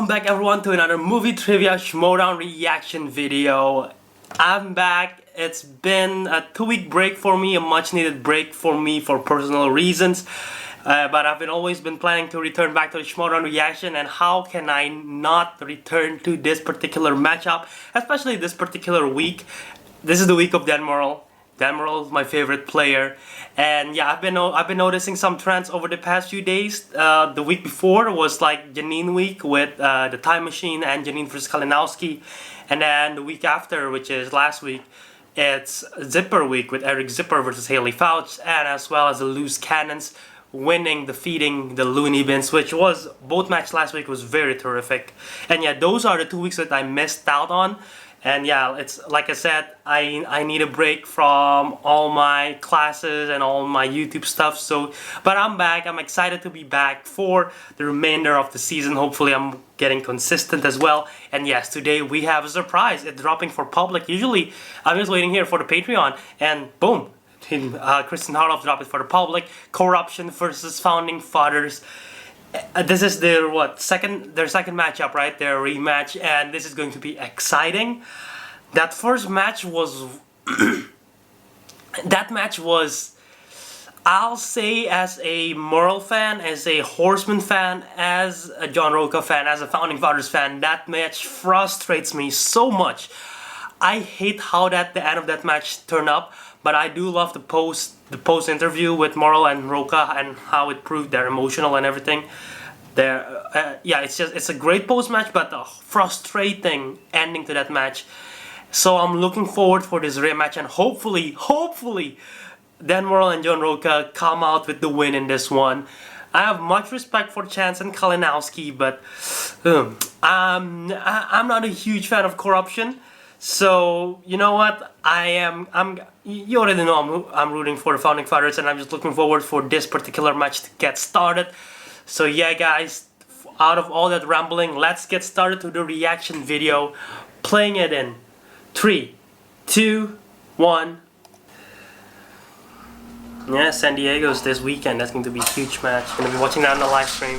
back everyone to another movie trivia Schmoedown reaction video. I'm back. It's been a 2-week break for me, a much needed break for me for personal reasons. But I've always been planning to return back to the Schmoedown reaction, and how can I not return to this particular matchup, especially this particular week. This is the week of Dan Murrell. Dan Murrell is my favorite player, and yeah, I've been noticing some trends over the past few days. The week before was like Janine week with the Time Machine and Janine versus Kalinowski, and then the week after, which is last week, it's Zipper week with Eric Zipper versus Haley Fouch, and as well as the Loose Cannons defeating the Looney Bins, which was both matches last week was very terrific. And yeah, those are the 2 weeks that I missed out on. And yeah, it's like I said, I need a break from all my classes and all my YouTube stuff. So, but I'm back. I'm excited to be back for the remainder of the season. Hopefully I'm getting consistent as well. And yes, today we have a surprise. It's dropping for public. Usually I'm just waiting here for the Patreon, and boom, Kristen Harloff dropped it for the public. Korruption versus Founding Fathers. This is their second matchup, right? Their rematch, and this is going to be exciting. That first match was I'll say, as a Murrell fan, as a Horseman fan, as a John Roca fan, as a Founding Fathers fan, that match frustrates me so much. I hate how the end of that match turned up, but I do love the post interview with Murrell and Roca and how it proved they're emotional and everything. Yeah, it's a great post match, but a frustrating ending to that match. So I'm looking forward for this rematch, and hopefully, Dan Murrell and John Roca come out with the win in this one. I have much respect for Chance and Kalinowski, but I'm not a huge fan of Korruption. So you know what? You already know I'm rooting for the Founding Fathers, and I'm just looking forward for this particular match to get started. So yeah, guys, out of all that rambling, let's get started to the reaction video. Playing it in 3, 2, 1. Yeah, San Diego's this weekend. That's going to be a huge match. Gonna be watching that on the live stream.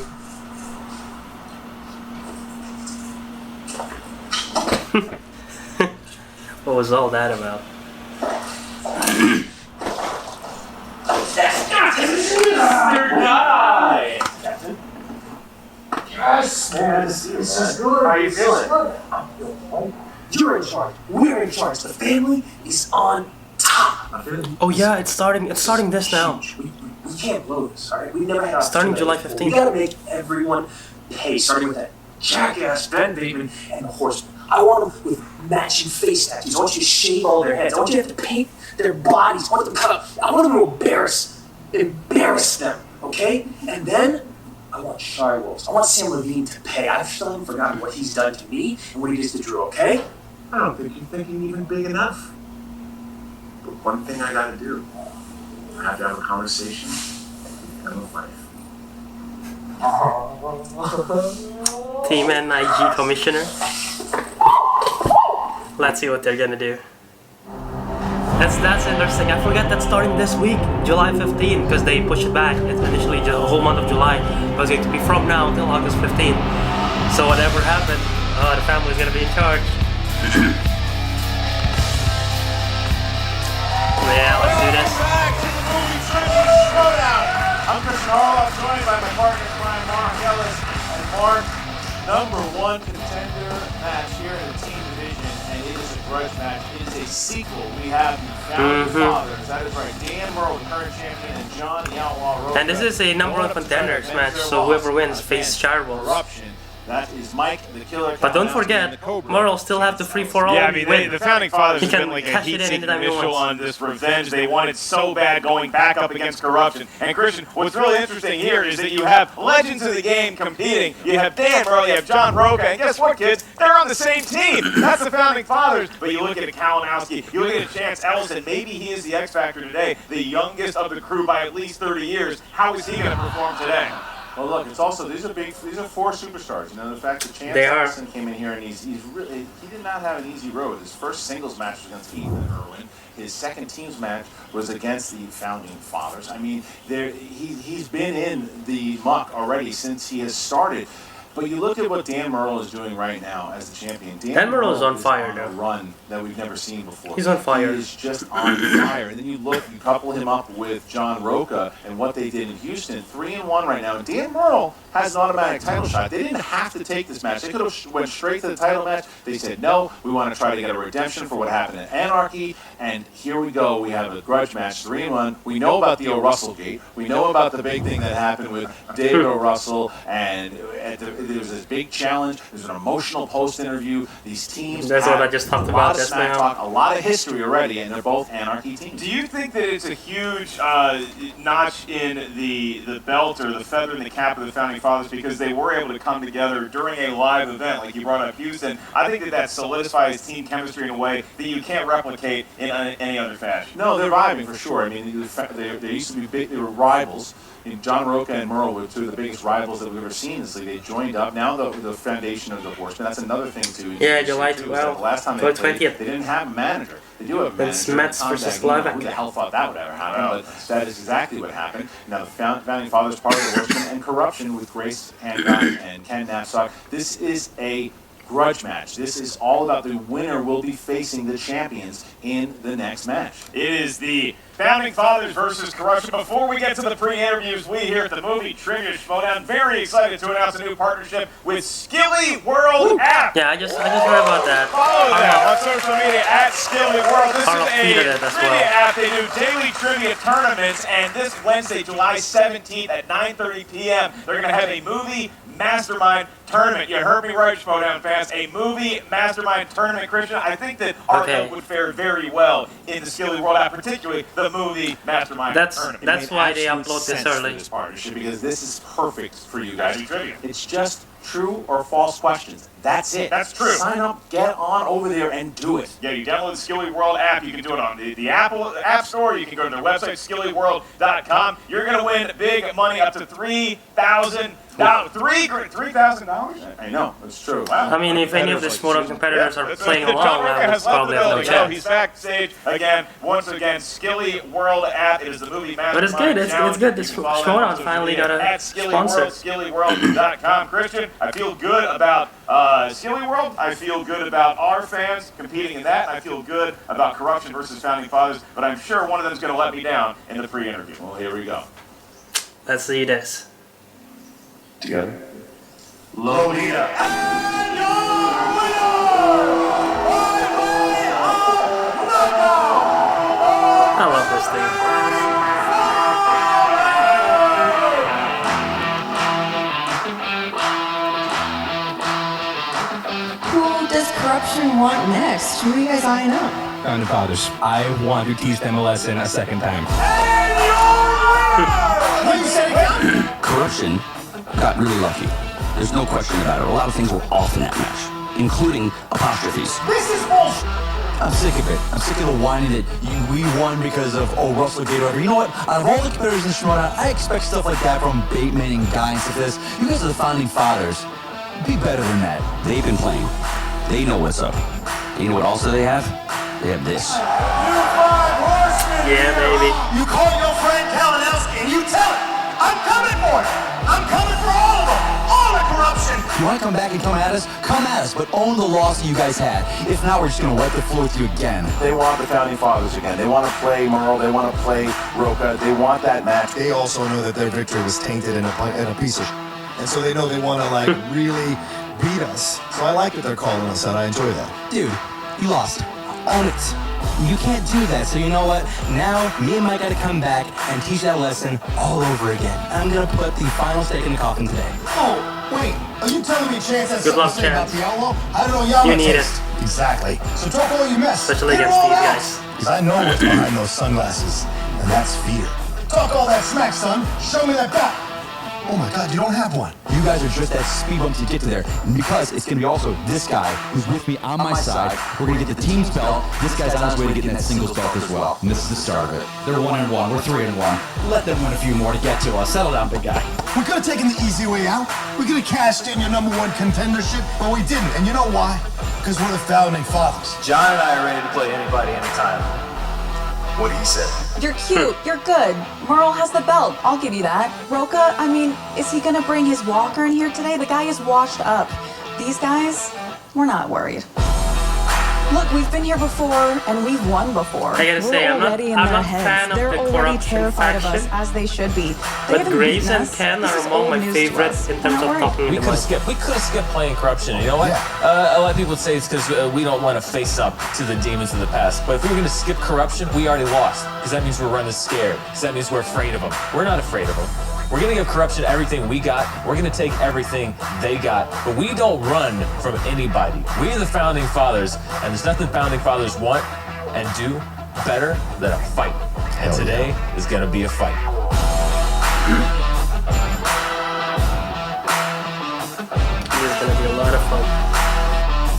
What was all that about? Your guy! Yes! Man, this is good. How are you feeling? You're in charge. We're in charge. The family is on top. Oh yeah, it's starting this now. We can't blow this, alright? We never had starting July 15th. We gotta make everyone pay, starting with that jackass Ben Bateman and the Horseman. I want them with matching face tattoos. I want you to shave all their heads. I want you to have to paint their bodies. I want them cut up. I want them to embarrass them, okay? And then I want Shy Wolves. I want Sam Levine to pay. I still haven't forgotten what he's done to me and what he did to Drew, okay? I don't think you're thinking even big enough. But one thing I gotta do, I have to have a conversation with my wife. Team and IG Commissioner. Let's see what they're gonna do. That's interesting. I forgot that's starting this week, July 15th, because they pushed it back. It's initially just a whole month of July. It was going to be from now until August 15th. So whatever happened, the family's gonna be in charge. Yeah, let's do this. Back to the movie trivia Schmoedown. I'm Christian Harloff, joined by my partners Brian Mark Ellis and Mark. #1 contender match here in the team division, and it is a grudge match. It is a sequel. We have the Founding Fathers. That is right. Dan Murrell, the current champion, and John the Outlaw Roca. And this is a #1 contenders match, so whoever wins faces Shy Wolves. Corruption. That is Mike the Killer. But don't forget, Murrell still have the free-for-all. Yeah, I mean, the Founding Fathers have been like a cash it in heat-seeking anytime he initial wants. on this revenge. They wanted so bad going back up against Korruption. And Christian, what's really interesting here is that you have legends of the game competing. You have Dan Murrell, you have John Roca, and guess what, kids? They're on the same team. That's the Founding Fathers. But you look at a Kalinowski, you look at a Chance Ellison. Maybe he is the X Factor today, the youngest of the crew by at least 30 years. How is he going to perform today? Well, look, it's also these are 4 superstars. You know, the fact that Chance Ellison came in here and he did not have an easy road. His first singles match was against Ethan Irwin. His second teams match was against the Founding Fathers. I mean, he's been in the muck already since he has started. But you look at what Dan Murrell is doing right now as the champion. Dan Murrell is on fire, a though. run that we've never seen before. He's on fire. He is just on fire. And then you couple him up with John Roca and what they did in Houston, 3-1 right now. And Dan Murrell has an automatic title shot. They didn't have to take this match. They could have went straight to the title match. They said, no, we want to try to get a redemption for what happened in Anarchy. And here we go. We have a grudge match, 3-1. We know about the O'Russell gate. We know about the big thing that happened with David O'Russell. And there was this big challenge. There's an emotional post-interview. These teams That's what I just talked about just now. Talk, a lot of history already, and they're both Anarchy teams. Do you think that it's a huge notch in the belt or the feather in the cap of the Founding Fathers because they were able to come together during a live event, like you brought up Houston? I think that solidifies team chemistry in a way that you can't replicate in any other fashion. No, they're vibing for sure. I mean, they used to be big. They were rivals. I mean, John Roca and Murrell were two of the biggest rivals that we've ever seen in this league. They joined up. Now the foundation of the Horsemen. That's another thing too. Yeah, July 12th. The last time they played, they didn't have a manager. They do have a manager. It's Mets versus Slovak. Who the hell thought that would ever happen? But that is exactly what happened. Now the Founding Fathers, part of the Horsemen, and Korruption with Grace Hancock and Ken Knapsack. This is a grudge match. This is all about the winner will be facing the champions in the next match. It is the Founding Fathers versus Korruption. Before we get to the pre-interviews, we here at the Movie Trivia Schmoedown very excited to announce a new partnership with Skilly World app. Yeah, I just heard about that. Follow them on social media at Skilly World. This is a trivia app. They do daily trivia tournaments, and this Wednesday, July 17th at 9:30 p.m., they're going to have a movie mastermind tournament. You heard me right, Schmoedown fans. A movie mastermind tournament, Christian. I think that our note would fare very well in the Skilly World app, particularly the movie mastermind tournament. That's why they upload this early. This partnership, because this is perfect for you guys. It's just true or false questions. That's it. That's true. Sign up, get on over there, and do it. Yeah, you download the Skilly World app. You can do it on the Apple App Store. You can go to their website, skillyworld.com. You're going to win big money up to $3,000. $3,000? I know, it's true. Wow. I mean, if any of the Schmoedown competitors are playing along, I would probably have no chance. He's backstage again. Once again, Skilly World app. It is the movie mastermind. But it's good. It's good. The Schmoedown finally got a sponsor. Skillyworld.com. Christian, I feel good about Skilly World. I feel good about our fans competing in that. I feel good about Korruption versus Founding Fathers. But I'm sure one of them is going to let me down in the pre-interview. Well, here we go. Let's see this. Together. Lolita. And your winner, I love this thing. Who does Korruption want next? Who are you guys eyeing up? Founding Fathers. I want to teach them a lesson a second time. Korruption got really lucky. There's no question about it. A lot of things were off in that match, including apostrophes. This is bullshit. I'm sick of it. I'm sick of the whining that we won because of Russell Gate or whatever. You know what? Out of all the competitors in Schmoedown, I expect stuff like that from Bateman and Guy and stuff like this. You guys are the Founding Fathers. Be better than that. They've been playing. They know what's up. You know what also they have? They have this. Yeah, baby. You call your friend Kalinowski and you tell him, I'm coming for him. I'm coming for all of them. All the Korruption. You want to come back and come at us? Come at us, but own the loss that you guys had. If not, we're just going to wipe the floor with you again. They want the Founding Fathers again. They want to play Murrell. They want to play Roca. They want that match. They also know that their victory was tainted in a piece of and so they know they want to like really beat us. So I like that they're calling us out. I enjoy that. Dude, you lost. Own it. You can't do that, so you know what? Now, me and Mike gotta come back and teach that lesson all over again. I'm gonna put the final stake in the coffin today. Oh, wait. Are you telling me Chance has Good something luck, to say about Chance. Diallo? I don't know Yama You need taste. Exactly. So talk all you mess. Especially Get it against all these out. guys. Because I know what's behind those sunglasses, and that's fear. Talk all that smack, son. Show me that back. Oh my God, you don't have one. You guys are just that speed bump to get to there. And because it's gonna be also this guy who's with me on my side. We're gonna get the team's belt. This guy's on his way to getting that singles belt as well. And this is the start of it. They're 1-1. We're 3-1. Let them win a few more to get to us. Settle down, big guy. We could have taken the easy way out. We could have cashed in your #1 contendership, but we didn't. And you know why? Because we're the Founding Fathers. John and I are ready to play anybody, anytime. what he said. You're cute. You're good. Merle has the belt. I'll give you that. Roka, I mean, is he gonna bring his walker in here today? The guy is washed up. These guys, we're not worried. Look, we've been here before, and we've won before. I gotta say, I'm not already in a their fan heads. of They're the already Corruption terrified of us, faction. as they should be. They But haven't Grace beaten and us. Ken This are is among old my news to favorites us. in terms We're of not talking worried. in the mic. We could have skipped playing Corruption. You know what? A lot of people say it's because we don't want to face up to the demons of the past. But if we were going to skip Corruption, we already lost. Because that means we're running scared. Because that means we're afraid of them. We're not afraid of them. We're going to give Corruption everything we got. We're going to take everything they got. But we don't run from anybody. We are the Founding Fathers. And there's nothing Founding Fathers want and do better than a fight. And today is going to be a fight. This is gonna be a lot of fun.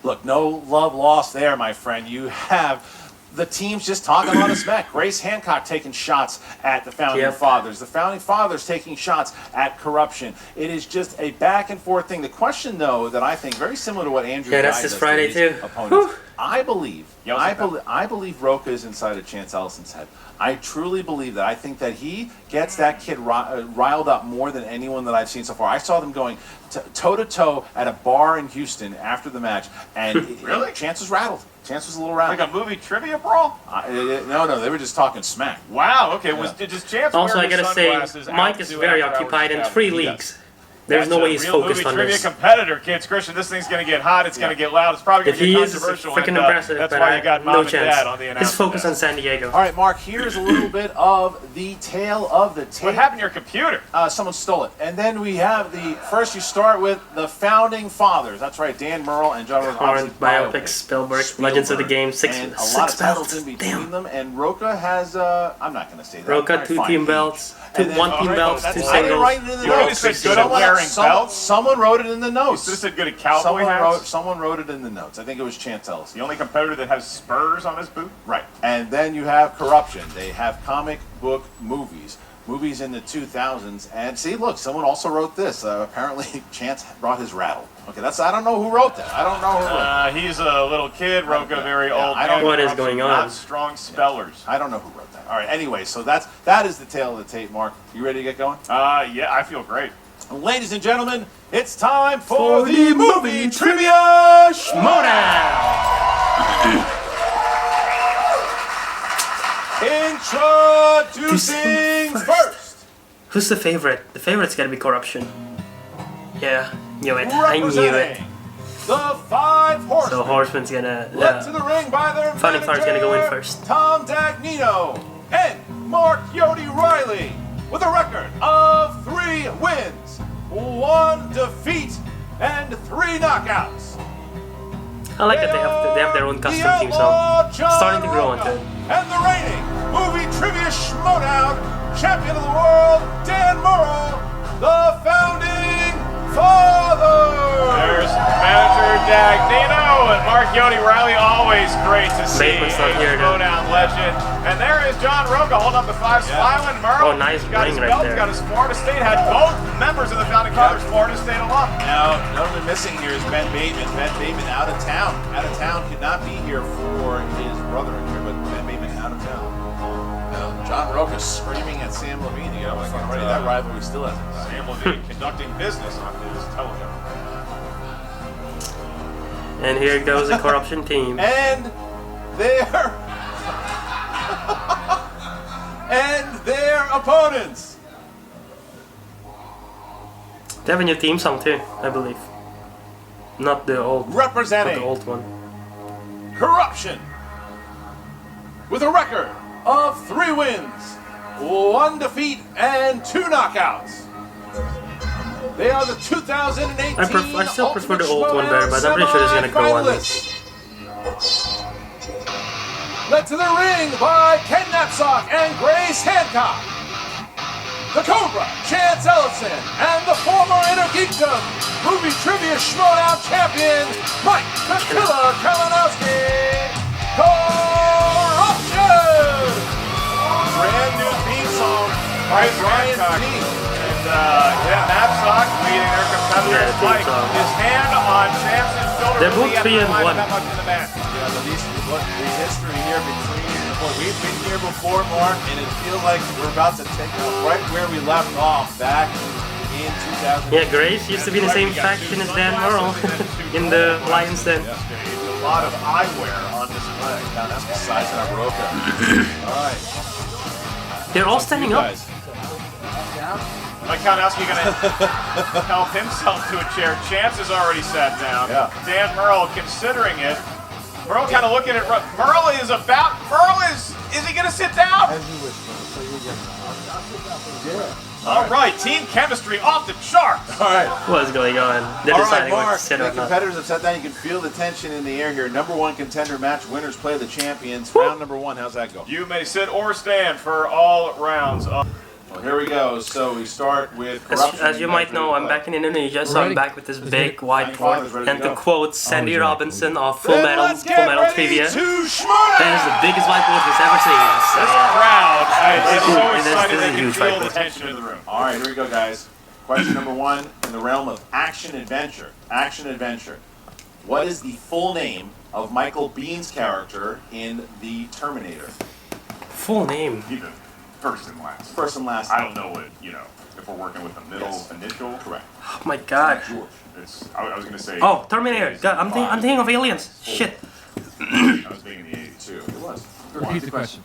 Look, no love lost there, my friend. You have the teams just talking a lot of smack. Grace Hancock taking shots at the Founding Fathers. The Founding Fathers taking shots at Corruption. It is just a back and forth thing. The question, though, that I think very similar to what Andrew that's Guy this does Friday to his too. opponents. I believe Roka is inside of Chance Ellison's head. I truly believe that. I think that he gets that kid riled up more than anyone that I've seen so far. I saw them going toe-to-toe at a bar in Houston after the match, and Really? Chance was rattled. Chance was a little rattled. Like a movie trivia brawl? No, they were just talking smack. Wow, okay. Does Chance Also, wear I gotta his say, sunglasses Mike out is to very after hours occupied in travel? 3 He leagues. does. There's no That's way a he's real focused on movie trivia this. competitor, kids. Christian, this thing's going to get hot. It's going to get loud. It's probably going If to he get is controversial. freaking and, impressive, that's but why you got mom no and chance. dad on the announcement. His focus on San Diego. All right, Mark, here's a little bit of the tale of the tape. What happened to your computer? Someone stole it. And then we have first you start with the Founding Fathers. That's right, Dan Murrell and John Roka. Current biopic, Spielberg, Legends of the Game, and six a lot of titles belts. in between Damn. them. And Roka has, I'm not going to say that. Roka, Fine, 2 team Pete. belts, And then- 1 team belts, 2 I didn't singles. write it in the You really notes. said good at wearing belts? Someone wrote it in the notes. You said good at cowboy hats? Someone wrote it in the notes. I think it was Chance Ellis. The only competitor that has spurs on his boot? Right. And then you have Corruption. They have comic book movies. Movies in the 2000s. And see, look, someone also wrote this. Apparently, Chance brought his rattle. Okay, I don't know who wrote that. I don't know who wrote He's a little kid, Roka, very old. I don't man. know what is Corruption, going on. Not strong spellers. I don't know who wrote that. All right, anyway, so that is the tale of the tape, Mark. You ready to get going? Yeah, I feel great. Ladies and gentlemen, it's time for the movie trivia Schmoedown. Introducing first. Who's the favorite? The favorite's gotta be Corruption. Yeah, knew it. I knew it. Representing the 5 Horsemen. So Horseman's gonna. Led to the ring by their Founding Fathers gonna go in manager, first. Tom Dagnino and Mark Yodi Riley with a record of 3 wins, 1 defeat, and 3 knockouts. I like that they have their own custom theme song. Starting to grow on it. And the reigning movie trivia Schmoedown champion of the world, Dan Murrell, the Founding Father. There's manager Dagnino and Mark Yodi Riley. Always great to see. Bateman's not here to- Schmoedown legend. And there is John Roka holding up the 5, smiling. Murrell. Oh, nice He's got his ring right belt. there. He's got his Florida State. Had both members of the Founding Fathers Florida State alum. Now, not only missing here is Ben Bateman. Ben Bateman out of town. Out of town, could not be here for his brother in here, but Ben Bateman out of town. John Roka screaming at Sam Levine to get up front already. That rivalry still hasn't died. Sam Levine conducting business on his television. And here goes the Corruption team. And their opponents. They have a new theme song too, I believe. Not the old. Not Representing the old one. Corruption with a record of 3 wins, 1 defeat, and 2 knockouts. They are the 2018 I still prefer the old one Ultimate better, but I'm pretty sure it's gonna go on semi-finalists. Led to the ring by Ken Knapsack and Grace Hancock. The Cobra, Chance Ellison, and the former Inner Geekdom movie trivia Schmoedown champion, Mike the Killer Kalinowski. Corruption! Brand new theme song by Grace Brian Hancock. D. Knapsack leading their competitor. Yeah, Mike, his hand on Champs's shoulder. They're both 3-1. That much in the match. Yeah, but the history here between we've been here before, Mark, and it feels like we're about to take off right where we left off back in 2000. Yeah, Grace used to be the same faction as Dan Murrell in the Lions Den. There's a lot of eyewear on display. Now that's the size of Roca. All right. They're all standing up. Mike Kalinowski going to help himself to a chair. Chance has already sat down. Yeah. Dan Murrell considering it. Murrell kind of looking at Murrell is he going to sit down? All right, team chemistry off the charts. All right. What's going on? They're All right, deciding what Mark, to sit the or not. competitors have sat down. You can feel the tension in the air here. Number one contender match. Winners play the champions. Round number one. How's that go? You may sit or stand for all rounds. Well, here we go. So we start with Korruption. As you might know, I'm back in Indonesia, so I'm back with this big whiteboard. And to quote Sandy Robinson of Full Metal Trivia, that is the biggest whiteboard he's ever seen. So, This yeah. crowd is so And this excited is a they can huge feel whiteboard. the tension in the room. All right, here we go, guys. Question number one in the realm of action adventure. Action adventure. What is the full name of Michael Bihn's character in The Terminator? Full name. Even first and last. First and last. I don't know what, if we're working with the middle initial. Correct. Oh my god. George. I was going to say. Oh, Terminator. God, I'm thinking of aliens. Shit. I was thinking the 82. It was. Repeat the question.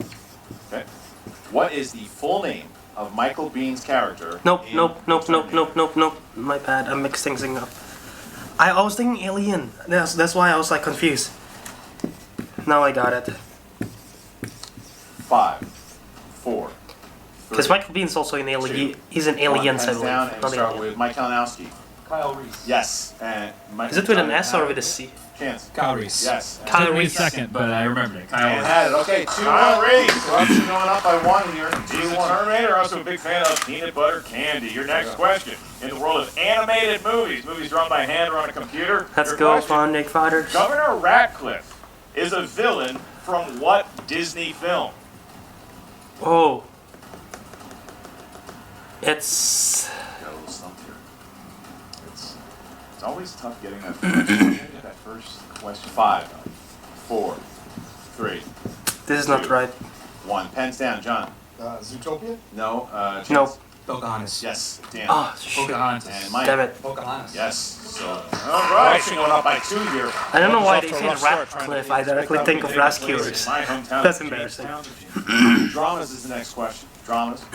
Okay. What is the full name of Michael Bihn's character? Nope. in My bad. I mixed things up. I was thinking alien. That's why I was like confused. Now I got it. 5, 4, 3. Because Michael Bihn's also an alien. He's an alien, so Hands down, and not start alien. with Mike Kalinowski. Kyle Reese. Yes. And Mike, Is it with an S or with a C? Chance. Kyle Reese. Yes. Kyle Took me a Reese. second, but I remembered it. And Kyle Reese. had it. Okay, 2-1. Kyle Reese. Korruption going up by 1 here. He's a 2-1. Terminator, also a big fan of peanut butter candy. Your next question. In the world of animated movies drawn by hand or on a computer. Let's your go, question, Fun Nick Fathers. Governor Ratcliffe is a villain from what Disney film? Oh. It's. Got a little stumped here. It's always tough getting that first question. 5, 4, 3, This is not right. 1. Pens down, John. Zootopia? No. Chance. No. Pocahontas. Yes. Dan. Oh, shit. Pocahontas. And Mike. Damn it. Pocahontas. Yes. So. All right. Korruption going up by 2 here. I don't know why they Off to a say rough start, Ratcliffe. trying I to directly think of rescuers. My hometown. That's embarrassing. Dramas is the next question. Dramas.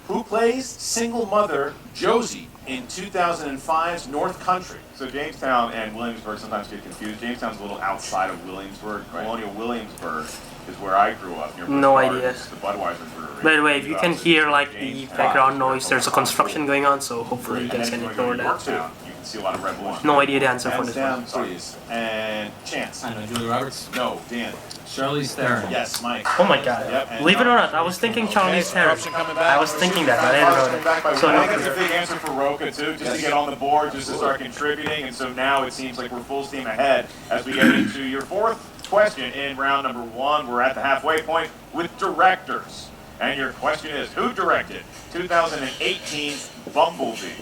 Who plays single mother Josie in 2005's North Country? So Jamestown and Williamsburg sometimes get confused. Jamestown's a little outside of Williamsburg. Right. Colonial Williamsburg is where I grew up. Near No Busch idea. Gardens. The Budweiser Brewery. By the way, if you can hear like the Jamestown. background noise, there's a construction going on, so hopefully you And guys then can if you go ignore to that. Yorktown, you can see a lot of red balloons. No idea the answer for Hands this down, one. please. And Chance. I know Julia Roberts. No. Dan. Charlize Theron. Yes. Mike. Oh my god. Yep, and Believe it or John. not, I was thinking Charlize Theron. Korruption coming back. I was thinking that, but I didn't know that. So I no think that's a clue. big answer for Roca too, just to get on the board, just to start contributing. And so now it seems like we're full steam ahead as we get into your fourth question in round number 1. We're at the halfway point with directors. And your question is, who directed 2018's Bumblebee?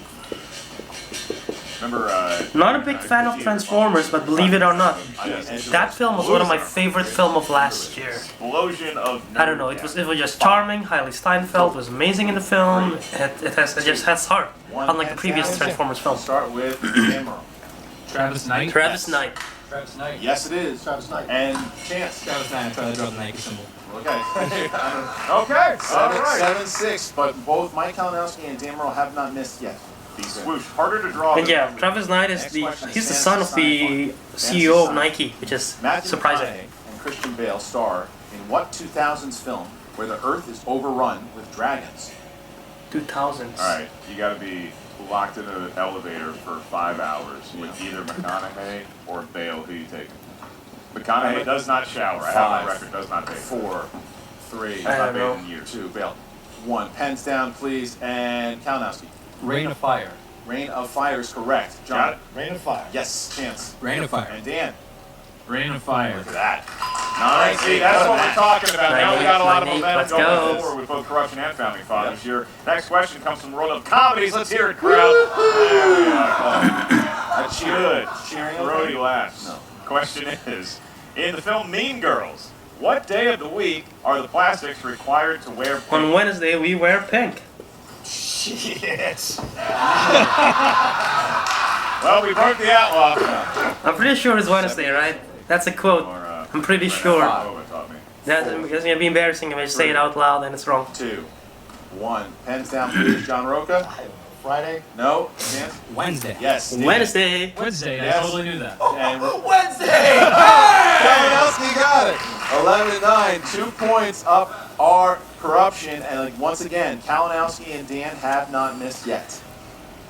Remember, Not a big fan of Transformers, but believe it or not, that film was one of my favorite film of last year. Explosion of I don't know, it was just charming. Hailey Steinfeld was amazing in the film. It just has heart, unlike the previous Transformers film. Start with Dan Murrell. Travis Knight. Travis Knight. Travis Knight. Yes, it is. Travis Knight. And Chance. Travis Knight. I tried to draw the Nike symbol. Okay. Okay, all right. 7-6, but both Mike Kalinowski and Dan Murrell have not missed yet. The swoosh, harder to draw. And than yeah, Bumblebee. Travis Knight is he's the son of the CEO of Nike, which is Matthew surprising. McConaughey and Christian Bale star in what 2000s film where the Earth is overrun with dragons? 2000s. All right, you got to be locked in an elevator for 5 hours with either McConaughey or Bale. Who you take? McConaughey does not shower. I have on record. Does not bathe. 4, 3, I Not don't know. bathed in years. 2, Bale. 1. Pens down, please. And Kalinowski. Rain of Fire. Rain of Fire is correct. Got John. it. Rain of Fire. Yes, Chance. Rain of Fire. And Dan. Rain of Fire. Look at that. Nice. See, that's what we're talking about. Now we got a lot of 9-8, momentum let's going go. forward with both Corruption and Founding Fathers. Your next question comes from the world of comedies. Let's hear it, crowd. There we are. Good. Cheering. Brody laughs. No. Question is, in the film Mean Girls, what day of the week are the plastics required to wear pink? On Wednesday, we wear pink. Shit. Well, we broke the outlaw. I'm pretty sure it's Wednesday, right? That's a quote. I'm pretty sure. Taught me. That's it's gonna be embarrassing if I say it out loud and it's wrong. 2, 1. Pens down, please. John Roca. Friday? No. Chance? Wednesday. Yes. Dan. Wednesday. Wednesday, Yes. I totally knew that. And Wednesday! Kalinowski got it. 11-9. 2 points up are Corruption. And like, once again, Kalinowski and Dan have not missed yet.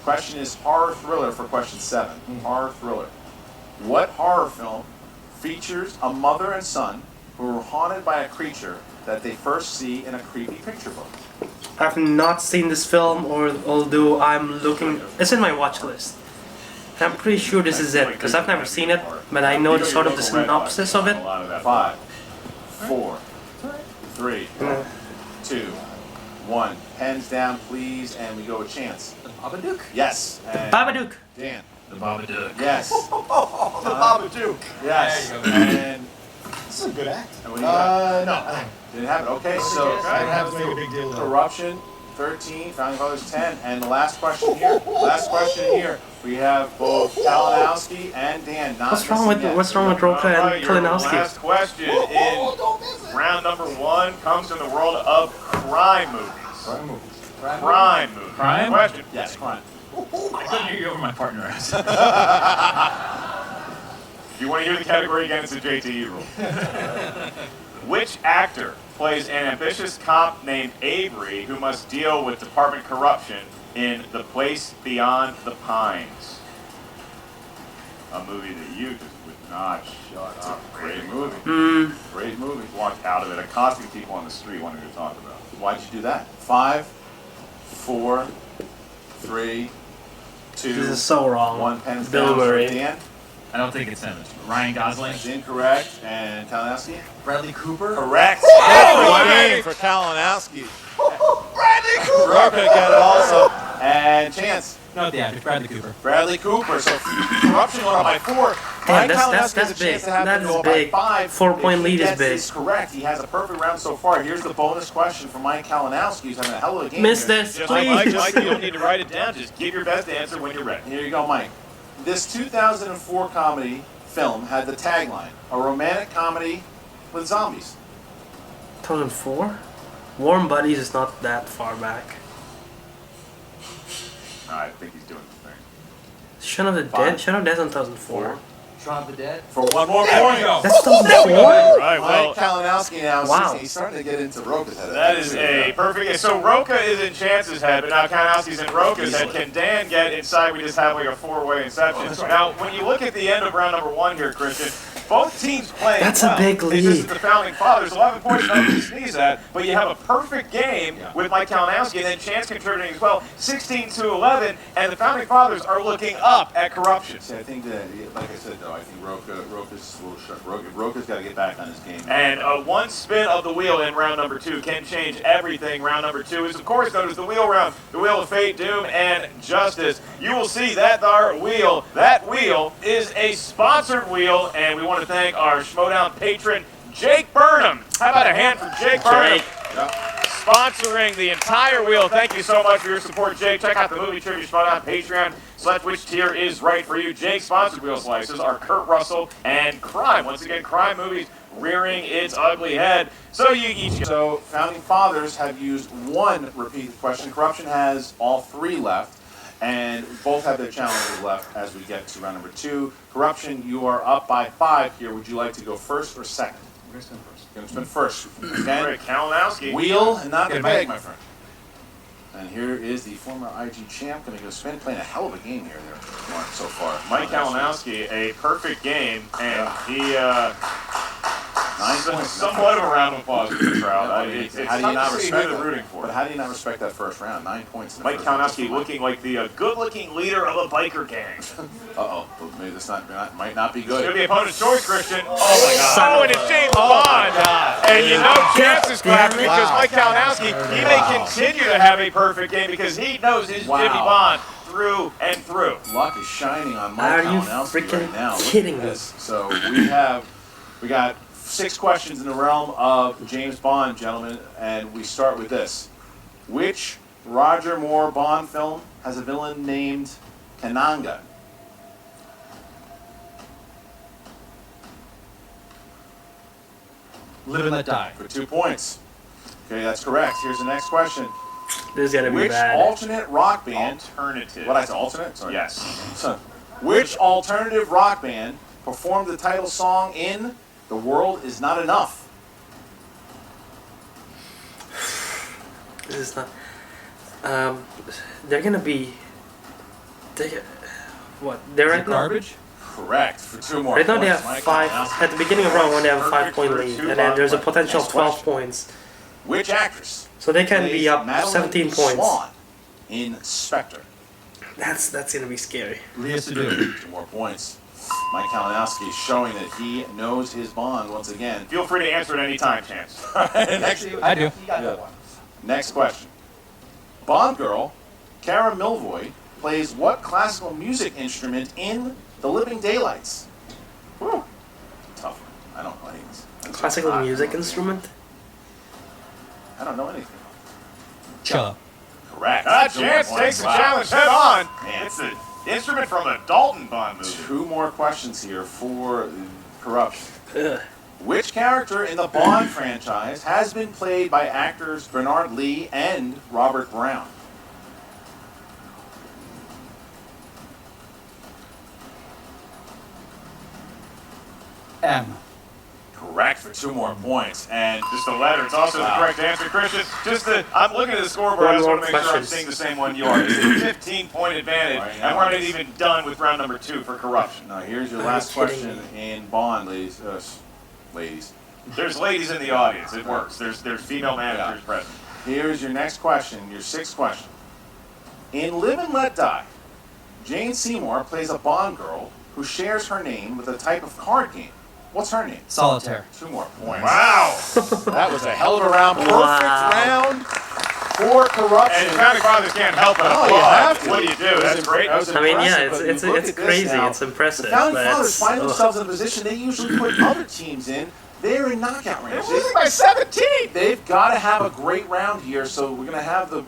Question is horror thriller for question 7. Horror thriller. What horror film features a mother and son who are haunted by a creature that they first see in a creepy picture book? I've not seen this film, although I'm looking. It's in my watch list. I'm pretty sure this is it because I've never seen it, but I know the sort of the synopsis of it. 5, 4, 3, 2, 1. Pens down, please, and we go with Chance. Babadook. Yes. And Babadook. Dan. The Babadook. Yes. The Babadook. Yes. There you go. And This is a good act. what do you got? No. Didn't have it. Okay, so I don't have to make a big deal of it. Corruption, 13, Founding Fathers, 10, and the last question here. We have both Kalinowski and Dan. Not What's wrong with missing yet. Roca Alright, and your Kalinowski? last question in round number 1 comes from the world of crime movies. Crime movies. Crime? Question. Yes, crime. I couldn't hear you over my partner ass. If you want to hear the category again, it's a JTE rule. Which actor plays an ambitious cop named Avery who must deal with department corruption in The Place Beyond the Pines? A movie that you just would not shut up. Great movie. Great movie. Walked out of it, accosting people on the street wanting to talk about it. Why'd you do that? 5, 4, 3, 2, This is so wrong. 1. Pens Bill down for Murray. Dan. I don't think it's him. It's Ryan Gosling. That's incorrect. And Kalinowski? Bradley Cooper? Correct. Oh, for Kalinowski. Bradley Cooper. Roca got it also. And Chance. No, the actor, Bradley Cooper. Bradley Cooper. So Corruption went up by 4. Damn, Mike that's Kalinowski has a big. chance to have That to is go up big. by 5. 4-point If lead he is gets big. this correct. He has a perfect round so far. Here's the bonus question for Mike Kalinowski, who's having a hell of a game. Miss here. this, Just like Mike, please. you don't need to write it down. Just give your best answer when you're ready. Here you go, Mike. This 2004 comedy film had the tagline, a romantic comedy with zombies. 2004? Warm Buddies is not that far back. I think he's doing the thing. Shaun of the Dead? Shaun of the Dead's in 2004. Shaun of the Dead. For one more point. That's 2004? Right, well, Mike Kalinowski now is Wow. 16. He's starting to get into Roca's head. that is a perfect. So Roca is in Chance's head, but now Kalinowski's in Roca's head. Can Dan get inside? We just have like a 4-way inception. Now, when you look at the end of round number 1 here, Christian, both teams playing That's a well. big It's just lead. that the Founding Fathers, 11 points, nothing to sneeze at, but you have a perfect game with Mike Kalinowski, and then Chance contributing as well, 16-11, and the Founding Fathers are looking up at Corruption. See, I think that, like I said, though, I think Roca's a little sharp. Roca's got to get back on his game. And one spin of the wheel in round number 2 can change everything. Round number 2 is, of course, known as the wheel round, the wheel of fate, doom, and justice. You will see that that wheel is a sponsored wheel, and we want to thank our Schmoedown patron, Jake Burnham. How about a hand for Jake Burnham? Sponsoring the entire wheel. Thank you so much for your support, Jake. Check out the Movie Trivia Schmoedown Patreon. Select which tier is right for you. Jake's sponsored wheel slices are Kurt Russell and Crime. Once again, Crime movies rearing its ugly head. So you each. So, Founding Fathers have used 1 repeat question. Corruption has all 3 left, and both have their challenges left as we get to round number 2. Corruption, you are up by 5 here. Would you like to go first or second? We're going to spin first. You're going to spin first. All Okay. right, Kalinowski. Wheel and not the Good, bag, Mike. my friend. And here is the former IG champ going to go spin, playing a hell of a game here, Mark, so far. Mike Kalinowski, a perfect game, and he 9 points. Somewhat of a round of applause for the crowd. I mean, It's how do you not tough to see who respect they're that? rooting for. But how do you not respect that first round? 9 points. In the Mike first round. Kalinowski looking like the good-looking leader of a biker gang. Uh-oh. Maybe this might not be It's going to good. be opponent's choice, Christian. Oh, my God. Oh, and it's James Bond. And you know Chance is clapping because Mike Kalinowski, he may continue to have a perfect game because he knows his Jimmy Bond through and through. Luck is shining on Mike Are you Kalinowski freaking right now. Look at kidding me? this. So we got 6 questions in the realm of James Bond, gentlemen, and we start with this. Which Roger Moore Bond film has a villain named Kananga? Live and let die. For 2 points. Okay, that's correct. Here's the next question. This is gonna be Which bad. alternate rock band? Alternative. What I said, alternate? Sorry. Yes. So, which alternative rock band performed the title song in "The World Is Not Enough"? This is not. They're gonna be. What? They're right now. Garbage? Correct. For 2 more Right now they points. have Mike 5. Kalinowski. At the beginning of round 1, they have a Perfect 5-point for lead, two and then there's a Bond potential of Next 12 question. points. Which actress So they can be plays up Madeline 17 points. Swan in Spectre? That's gonna be scary. Leah Sadu. 2 more points. Mike Kalinowski showing that he knows his Bond once again. Feel free to answer at any time, Chance. I do. Next question. Bond girl Cara Milvoy plays what classical music instrument in The Living Daylights? Whew. Tough one. I don't know any of this. Classical music instrument? I don't know anything. Cha. Correct. Chance takes the challenge head on. Man. It's the instrument from a Dalton Bond movie. 2 more questions here for Corruption. Ugh. Which character in the Bond franchise has been played by actors Bernard Lee and Robert Brown? M. Correct for 2 more points. And Just a letter. It's also the correct answer, Christian. I'm looking at the scoreboard. One I just more want to make sure I'm question. seeing the same one you are. It's a 15-point advantage, Right, and we're not even done with round number 2 for Corruption. now here's your Are you last kidding question me? in Bond, ladies. Ladies. There's ladies in the audience. It works. There's female managers present. Here's your next question, your 6th question. In Live and Let Die, Jane Seymour plays a Bond girl who shares her name with a type of card game. What's her name? Solitaire. 2 more points. Wow. That was a hell of a round. Perfect Wow. round for Corruption. And founding fathers can't help but Oh, applaud. you have to. What do you do? That's great. That was I mean, yeah, impressive, but it's look it's at this crazy. now. It's impressive. The founding but fathers it's, find ugh. themselves in a position they usually put other teams in. They're in knockout They're range. losing by 17. They've got to have a great round here. So we're going to have the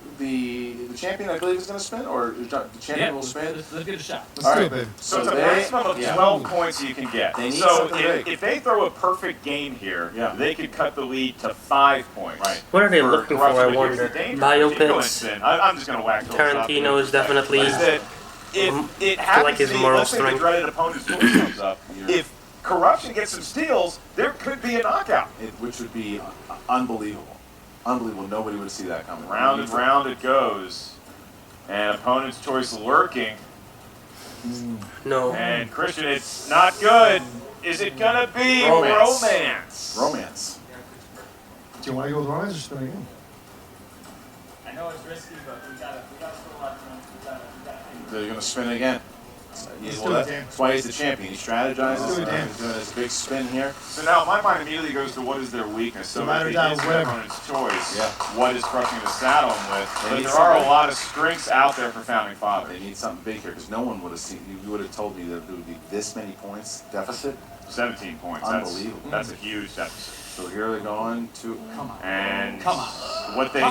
champion, I believe, is going to spin, or the champion will spin. Let's give it a shot. Let's All do right. it, baby. So it's a they- maximum of yeah. 12 points you can get. They need So something big. if they throw a perfect game here, Yeah. they could cut the lead to 5 points. Right. What are they for looking for, I Corruption. But here's wonder? the danger. If you go and Biopics? spin, I'm just going to whack philosophically Tarantino is with respect. definitely- Is that if it I happens like his to be, moral let's say the strength. dreaded opponent's choice comes up, if Corruption gets some steals, there could be a knockout. Which would be unbelievable. Unbelievable. Nobody would see that coming. Round and round it goes. And opponent's choice lurking. No. And Christian, it's not good. Is it going to be romance? Romance. Do you want to go with romance or spin again? I know it's risky, but we gotta still let them. They're going to spin again. Let's do it, Dan. That's why he's the champion. He strategizes. Let's do it, Dan. He's doing his big spin here. So now my mind immediately goes to what is their weakness. So No matter if down, it is the whatever. opponent's choice, Yeah. what is Crushing to saddle them with? They But need there are a somebody. lot of strengths out there for Founding Fathers. They need something big here because no one would have seen. You would have told me that there would be this many points deficit. 17 points. Unbelievable. That's a huge deficit. So here they're going to. And Come on. what they feared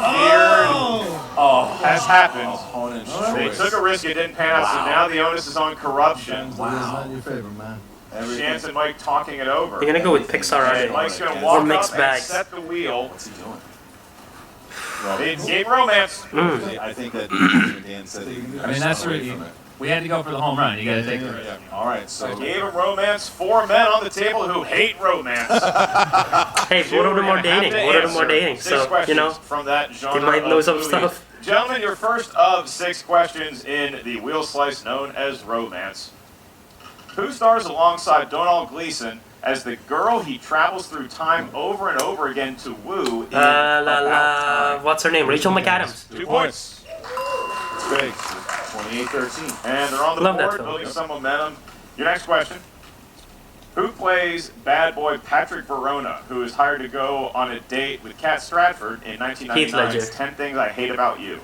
has happened. Opponent's They choice. took a risk, it didn't pan out, so now the onus is on Corruption. It's not in your favor, man. Chance and Mike talking it over. You're gonna go with Pixar, are And you? Mike's going to Or walk mixed up bags. and set the wheel. What's he doing? It's game romance. I think that Dan said that you can I mean, that's away really. from it. We had to go for the home run. You gotta take it. Yeah. All right, so Gave him romance. 4 men on the table who hate romance. Hey, both of them are dating. Both of them are dating. 6 So, questions you know, from that genre they might know of some movie. stuff. Gentlemen, your first of 6 questions in the wheel slice known as romance. Who stars alongside Donald Gleason as the girl he travels through time over and over again to woo in About Time. What's her name? Rachel McAdams. 2 points. It's big. 28-13. And they're on the Love that board, film. building some momentum. Your next question. Who plays bad boy Patrick Verona, who is hired to go on a date with Kat Stratford in 1999's 10 Things I Hate About You?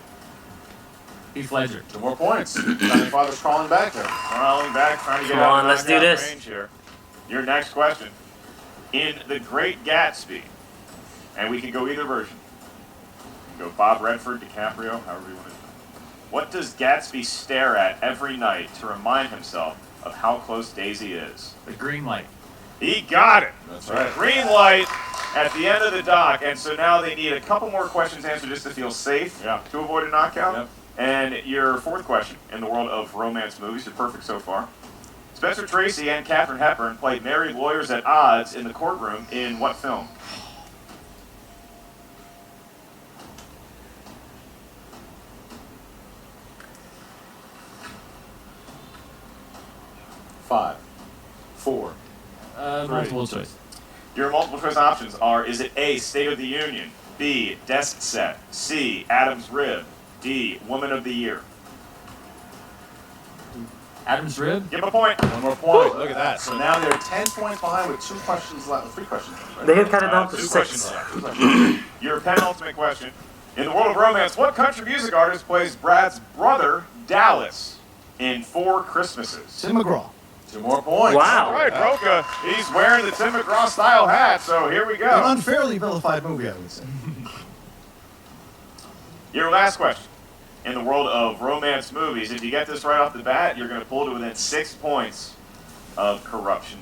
Heath Ledger. 2 more points. Founding Fathers crawling back there. Crawling back, trying to get Come out on, of let's do knockout this. range here. Your next question. In The Great Gatsby, and we can go either version. You can go Bob Redford, DiCaprio, however you want to do it. What does Gatsby stare at every night to remind himself of how close Daisy is? The green light. He got it. That's right. Green light at the end of the dock, and so now they need a couple more questions answered just to feel safe to avoid a knockout. Yep. And your fourth question in the world of romance movies, you're perfect so far. Spencer Tracy and Katharine Hepburn played married lawyers at odds in the courtroom in what film? Five, 4. Multiple choice. Your multiple choice options are, is it A, State of the Union, B, Desk Set, C, Adam's Rib, D, Woman of the Year? Adam's Rib. Give him a point. 1 more point. Look at that. So now they're 10 points behind with 2 questions left. 3 questions left. Right? They have cut it down to 2 6. questions left. Your penultimate question. In the world of romance, what country music artist plays Brad's brother, Dallas, in 4 Christmases? Tim McGraw. 2 more points. Wow. All right, Roca, he's wearing the Tim McGraw style hat, so here we An go. unfairly vilified movie, I would say. Your last question. In the world of romance movies, if you get this right off the bat, you're going to pull to within 6 points of Corruption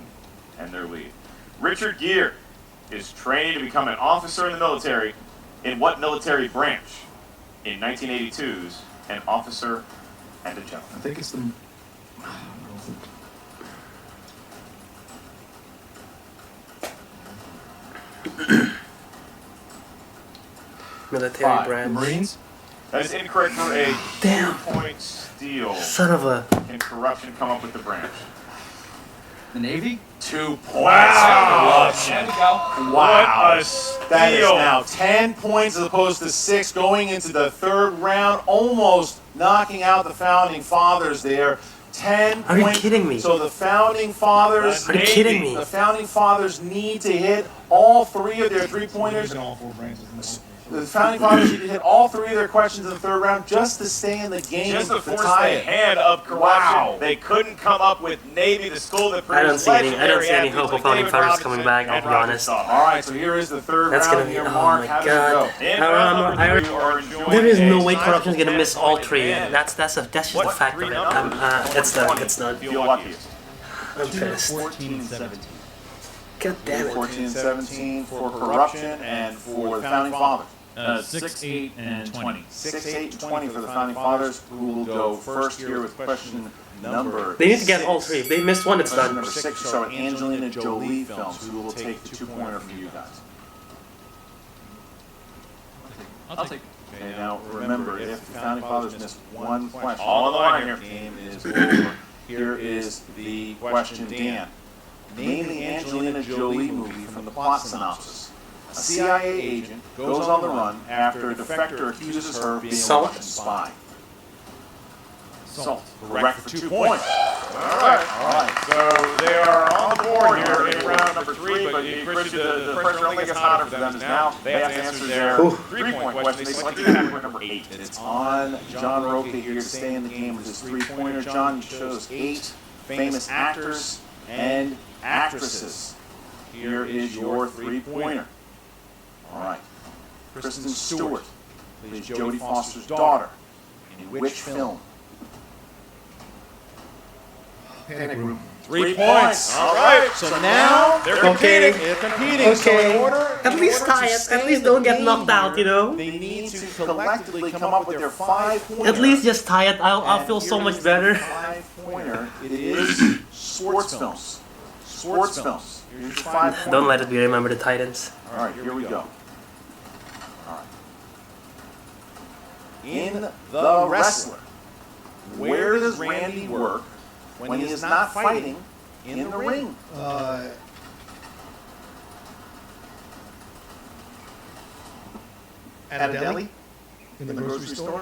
and their lead. Richard Gere is training to become an officer in the military. In what military branch? In 1982's An Officer and a Gentleman. I think it's the. Military 5. branch. Marines? That is incorrect for a Damn. 2-point steal. Son of a. Can Corruption come up with the branch? The Navy? 2 points. Wow. There we go. What a steal. That is now 10 points as opposed to 6 going into the 3rd round, almost knocking out the Founding Fathers there. 10 Are you points. kidding me? So the Founding Fathers. Are you kidding me? The Founding Fathers need to hit all 3 of their 3-pointers. all 4 branches. The Founding Fathers need to hit all 3 of their questions in the 3rd round just to stay in the game. Just to to force tie the it. hand of Corruption. Wow. They couldn't come up with Navy, the school that I don't produced see any. I don't legendary see any athletes hope of like Founding David Fathers Robinson coming back. I'll and be Roger honest. Staubach. All right, so here is the 3rd That's round gonna be. here, Oh Mark. my How does god. it go? In round number 3, you are enjoying There is no a way sizable Corruption's gonna miss all 3. 10-point advantage. That's just What a fact of 3 it. numbers? It's done. It's done. Feel luckiest. I'm pissed. 14 and 17. God damn it. 14 and 17 for Corruption and for the Founding Fathers. 6, 8, and 20. 6, 8, 20 for the Founding Fathers, who will go first here with question number They need to get all 6. 3. If they missed one, it's Question done. number 6, so Angelina Jolie films, who will take the 2-pointer from you guys. I'll take it. Okay, now remember, if the Founding Fathers miss one question, All on the line the here. game is over. Here is the question, Dan. Name the Angelina Jolie movie from the plot synopsis. A CIA agent goes on the run after a defector accuses her of being a Russian spy. Salt. Correct for 2 points. All right. So they are on the board here in round number 3, but Christian, the pressure only gets hotter for them is now they have to answer their 3-point question. They selected category number 8. It's on John Roca here to stay in the game with his 3-pointer. John, you chose 8 famous actors and actresses. Here is your 3-pointer. All right. Kristen Stewart plays Jodie Foster's daughter. In which film? Panic Room. 3 points. All right. So now They're competing. they're competing. So in order, At least tie it. At least don't get knocked out, you know? They need to collectively come up with their 5-pointer. At least just tie it. I'll feel so much better. 5-pointer. It is sports films. Sports films. Here's your 5-pointer. Don't let it be Remember the Titans. All right, here we go. All right. In The Wrestler, where does Randy work when he is not fighting in the ring? At a deli? In the grocery store?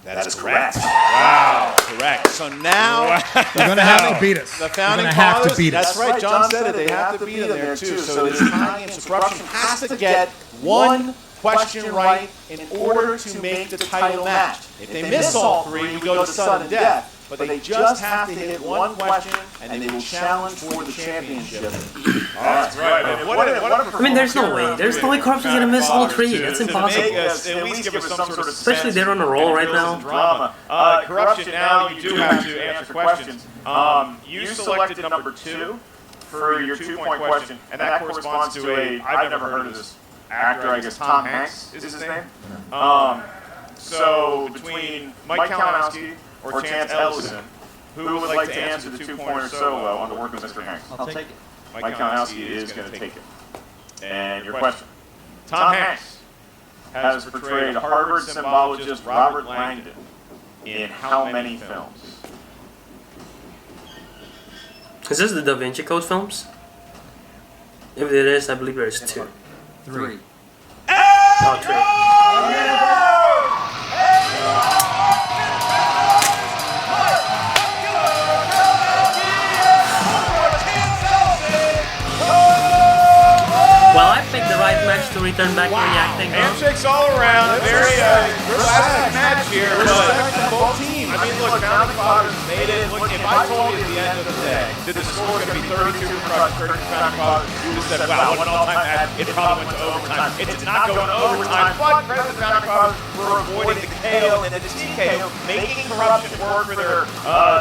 That is correct. Wow, correct. So now They're going to have to beat us. The founding They're gonna have to fathers, beat us. that's right, John said it, they have to beat them there too. So this time game, so Corruption has to get one question right in order to make the title match. If they miss all three, we go to sudden death. But they just have to hit one question, and they will challenge for the championship. That's right. I mean, there's no way. There's no way Corruption's gonna miss all three. That's impossible. At least give us some sort of Especially they're on a roll right now. Drama. Corruption. Now you do have to answer questions. You selected number 2 for your 2-point question, and that corresponds to a. I've never heard of this actor. I guess Tom Hanks is his name. So between Mike Kalinowski or Chance Ellison, who would like to answer the 2-pointer solo on the work of Mr. Hanks? I'll take it. Mike Kalinowski is going to take it. And your question. Tom Hanks has portrayed Harvard symbologist Robert Langdon in how many films? Is this the Da Vinci Code films? If it is, I believe there's 2. 3. Oh, 3. Well, I picked the right match to return back to reacting. Handshakes all around. Very classic match here. But both teams. I mean, look, Founding Fathers made it. Look, if I told you at the end of the day that the score was going to be 32 for Corruption, 30 for Founding Fathers, you would have said, wow, what an all-time match. It probably went to overtime. It did not go to overtime. But credit to Founding Fathers for avoiding the KO and the TKO, making Corruption work for their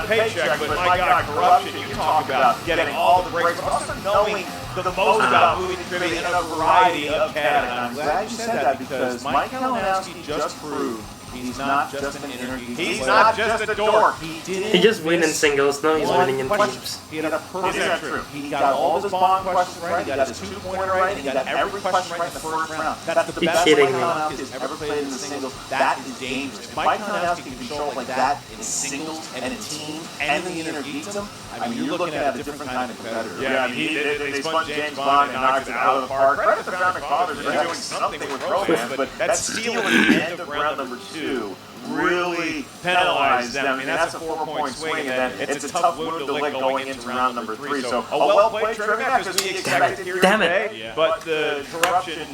paycheck. But my God, Corruption, you talk about getting all the breaks, but also knowing the most about movie trivia in a variety of categories. I'm glad you said that because Mike Kalinowski just proved he's not just an interview. He's not just a dork. He just wins in singles, now he's winning in teams. He had a perfect. He got all his bond questions right. He got his 2-pointer right. He got every question right in the first round. That's the best Mike Kalinowski has ever played in the singles. That is dangerous. If Mike Kalinowski can show up like that in singles and in team and the interview beats him, I mean, you're looking at a different kind of competitor. Yeah, I mean, they spun James Bond and knocked it out of the park. Credit to Founding Fathers for doing something with romance, but that steal at the end of round number 2 really penalized them. I mean, that's a 4-point swing, and then it's a tough wound to lick going into round number 3. So a well-played trivia match as we expected here today, but the Corruption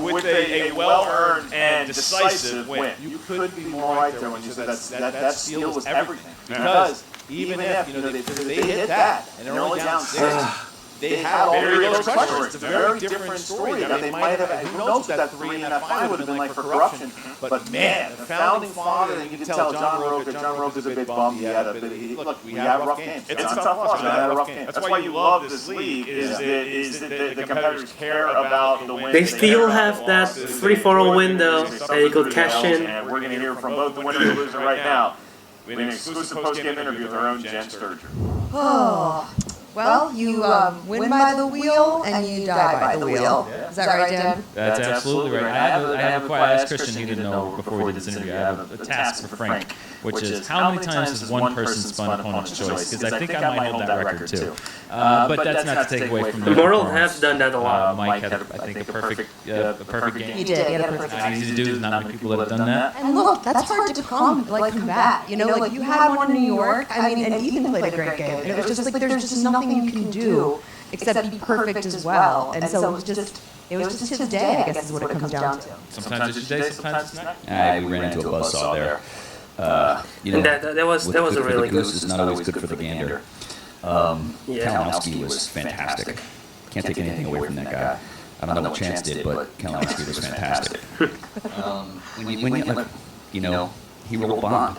with a well-earned and decisive win. You couldn't be more right there when you said that steal was everything. Because even if they hit that and they're only down 6, they had all three of those questions. It's a very different story. I mean, they might have, who knows what that 3 and that 5 would have been like for Corruption. But man, the founding father, and you can tell John Roca's a bit bummed. Look, we had a rough game. It's a tough loss. We had a rough game. That's why you love this league, is that the competitors care about the win. They still have that 3-4-0 window that you could cash in. And we're going to hear from both the winner and the loser right now. We have an exclusive post-game interview with our own Jen Sturger. Oh. Well, you win by the wheel and you die by the wheel. Is that right, Dan? That's absolutely right. I have a question. I asked Christian, he didn't know before we did this interview. I have a task for Frank, which is how many times has one person spun opponent's choice? Because I think I might hold that record too. But that's not to take away from the Mortal has done that a lot. Mike had, I think, a perfect game. He did. He had a perfect game. Not easy to do. There's not many people that have done that. And look, that's hard to combat. You know, like you had one in New York. I mean, and Ethan played a great game. And it was just like there's just nothing you can do except be perfect as well. And so it was just his day, I guess is what it comes down to. Sometimes it's your day, sometimes it's not. We ran into a buzzsaw there. That was a really good. It's not always good for the gander. Kalinowski was fantastic. Can't take anything away from that guy. I don't know what Chance did, but Kalinowski was fantastic. He rolled Bond.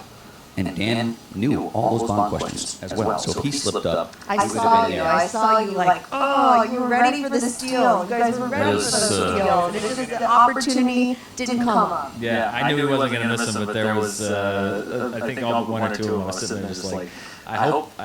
And Dan knew all those Bond questions as well. So if he slipped up, I saw you like, oh, you were ready for the steal. You guys were ready for the steal. The opportunity didn't come up. Yeah, I knew he wasn't going to miss him, but there was, I think all but 1 or 2 of them. I was sitting there just like, I hope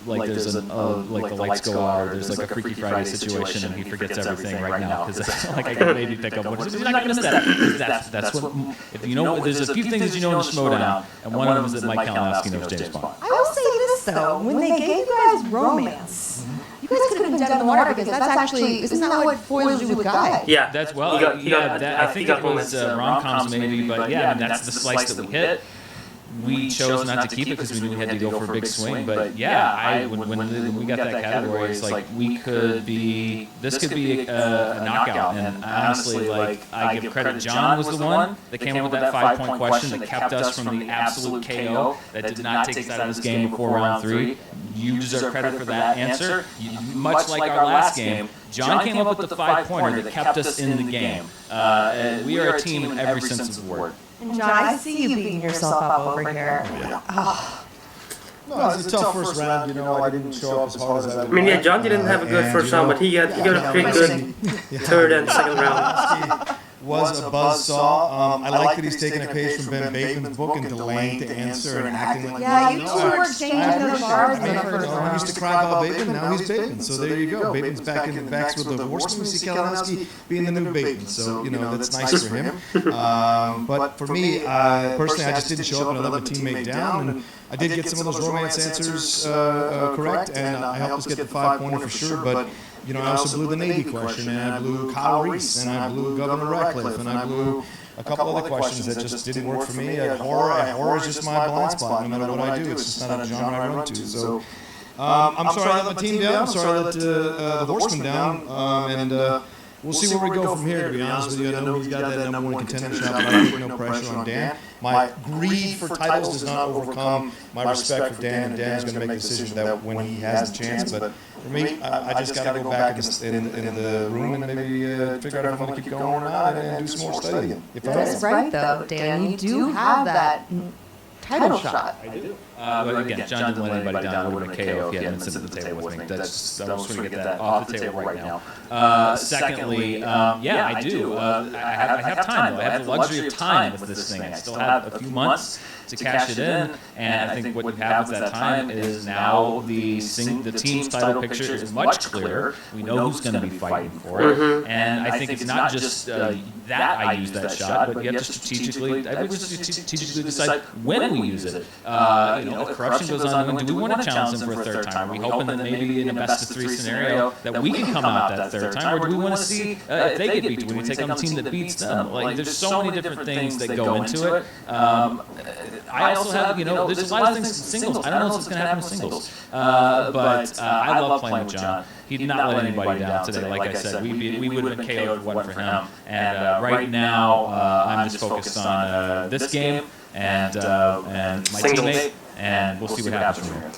like there's like the lights go out or there's like a Freaky Friday situation and he forgets everything right now because like I can maybe pick up one. He's not going to miss that. That's what if you know. There's a few things that you know in the Schmoedown, and one of them is that Mike Kalinowski knows James Bond. I will say this though, when they gave you guys romance, you You guys could have been dead in the water because that's actually, isn't that what foils you with Guy? Yeah. That's well. I think it was rom-coms maybe, but yeah, I mean, that's the slice that we hit. We chose not to keep it because we knew we had to go for a big swing. But yeah, when we got that category, it's like this could be a knockout. And honestly, like I give credit, John was the one that came up with that 5-point question that kept us from the absolute KO that did not take us out of this game before round 3. You deserve credit for that answer. Much like our last game, John came up with the 5-pointer that kept us in the game. We are a team in every sense of the word. And John, I see you beating yourself up over here. Oh. No, it's a tough first round. You know, I didn't show up as hard as I would. I mean, yeah, John didn't have a good first round, but he got a pretty good third and second round. Was a buzzsaw. I like that he's taking a page from Ben Bateman's book and delaying to answer and acting like. Yeah, you two were exchanging those cards in the first round. I used to cry about Bateman, now he's Bateman. So there you go. Bateman's back in the backs with the Horseman. We see Kalinowski being the new Bateman. So, you know, that's nice for him. But for me, personally, I just didn't show up and I let my teammate down. And I did get some of those romance answers correct, and I helped us get the 5-pointer for sure. But you know, I also blew the Navy question, and I blew Kyle Reese, and I blew Governor Ratcliffe, and I blew a couple other questions that just didn't work for me. Horror is just my blind spot. No matter what I do, it's just not a genre I run to. So I'm sorry I let my team down. I'm sorry I let the Horsemen down. And we'll see where we go from here, to be honest with you. I know he's got that number 1 contender shot, but I put no pressure on Dan. My greed for titles does not overcome my respect for Dan, and Dan is going to make a decision that when he has the chance. But for me, I just got to go back in the room and maybe figure out if I'm going to keep going or not and do some more studying. That's right, though, Dan. You do have that title shot. I do. But again, John didn't let anybody down. It would have been KO if he hadn't been sitting at the table with me. That's I just want to get that off the table right now. Secondly, yeah, I do. I have time, though. I have the luxury of time with this thing. I still have a few months to cash it in, and I think what you have with that time is now the team's title picture is much clearer. We know who's going to be fighting for it, and I think it's not just that I use that shot, but you have to strategically decide when we use it. If Korruption goes on, do we want to challenge them for a third time? Are we hoping that maybe in a best-of-3 scenario that we can come out that third time, or do we want to see if they get beat? Do we take on the team that beats them? Like, there's so many different things that go into it. I also have, there's a lot of things in singles. I don't know if it's going to happen with singles, but I love playing with John. He did not let anybody down today. Like I said, we would have been KO'd if it wasn't for him. And right now, I'm just focused on this game and my teammate, and we'll see what happens from here.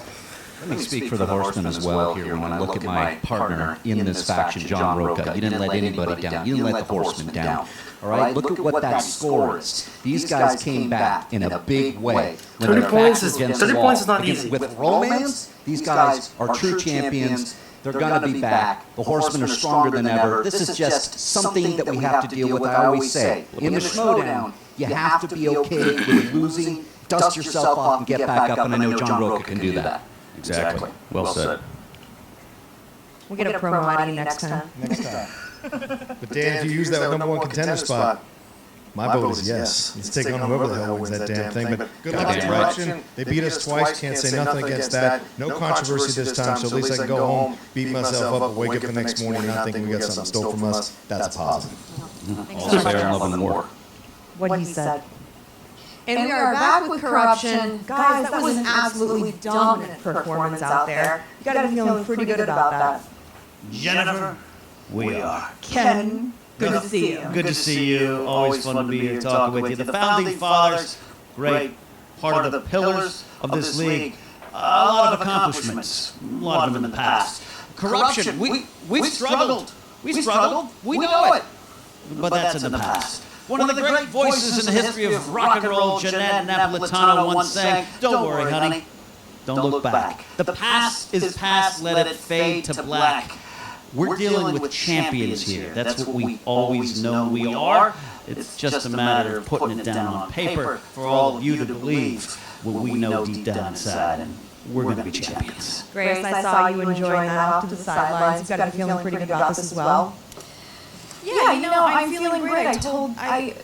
Let me speak for the Horsemen as well here. When I look at my partner in this faction, John Roca, you didn't let anybody down. You didn't let the Horsemen down. All right, look at what that score is. These guys came back in a big way. 30 points is not easy. With romance, these guys are true champions. They're going to be back. The Horsemen are stronger than ever. This is just something that we have to deal with. I always say, in the Schmoedown, you have to be okay with losing. Dust yourself off and get back up, and I know John Roca can do that. Exactly. Well said. We'll get a promo out of you next time. Next time. But Dan, if you use that number 1 contender spot, my vote is yes. Let's take on whoever the hell wins that damn thing. But good luck to Korruption. They beat us twice. Can't say nothing against that. No controversy this time, so at least I can go home, beat myself up, wake up the next morning, not thinking we got something stole from us. That's a positive. Also fair and love and war. What he said. And we are back with Korruption. Guys, that was an absolutely dominant performance out there. You got to be feeling pretty good about that. Jennifer, we are. Ken, good to see you. Good to see you. Always fun to be here talking with you. The Founding Fathers, great part of the pillars of this league. A lot of accomplishments, a lot of them in the past. Korruption, we struggled. We struggled. We know it. But that's in the past. One of the great voices in the history of rock and roll, Jeanette Napolitano, once sang, "Don't worry, honey, don't look back. The past is past, let it fade to black." We're dealing with champions here. That's what we always know we are. It's just a matter of putting it down on paper for all of you to believe what we know deep down inside, and we're going to be champions. Grace, I saw you enjoying that off to the sidelines. You've got to be feeling pretty good about this as well. Yeah, I'm feeling great.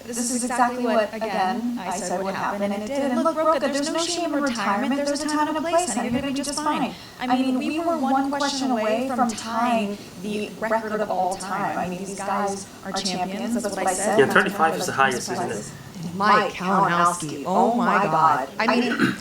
This is exactly what, again, I said would happen, and it did. And look, Roka, there's no shame in retirement. There's a time and a place, and you're going to be just fine. I mean, we were one question away from tying the record of all time. I mean, these guys are champions, that's what I said. Yeah, 35 is the highest, isn't it? Mike Kalinowski, oh my God. I mean,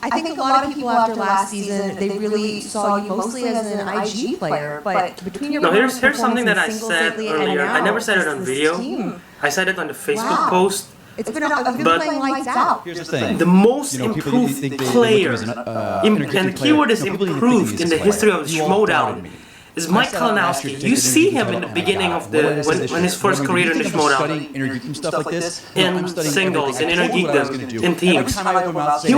I think a lot of people after last season, they really saw you mostly as an IG player, but between your here's something that I said earlier. I never said it on video. I said it on the Facebook post. It's been playing lights out. Here's the thing. The most improved player, and the keyword is improved in the history of the Schmoedown, is Mike Kalinowski. You see him in the beginning of when his first career in the Schmoedown, in singles, in inner geekdom, in teams. He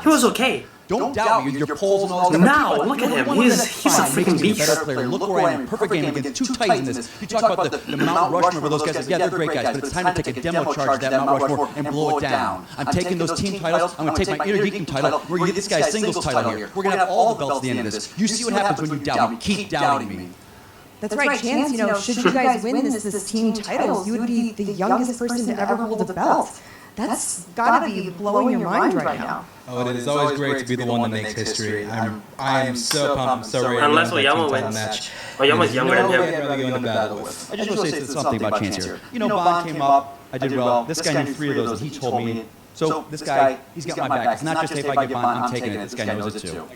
was okay. Don't doubt me. Your polls and all that. Now, look at him. He's a freaking beast. Look where I am. Perfect game against two titans in this. You talk about the Mount Rushmore where those guys, yeah, they're great guys, but it's time to take a demo charge to that Mount Rushmore and blow it down. I'm taking those team titles. I'm going to take my inner geeking title. We're going to get this guy a singles title here. We're going to have all the belts at the end of this. You see what happens when you doubt me. Keep doubting me. That's right, Chance. Should you guys win this team titles, you would be the youngest person to ever hold a belt. That's gotta be blowing your mind right now. Oh, it is always great to be the one that makes history. I am so pumped. I'm so ready. Unless Oyama wins. Oyama's younger than him. I just want to say something about Chance here. Bond came up. I did well. This guy knew 3 of those, and he told me. So this guy, he's got my back. It's not just, hey, if I get Bond, I'm taking it. This guy knows it too.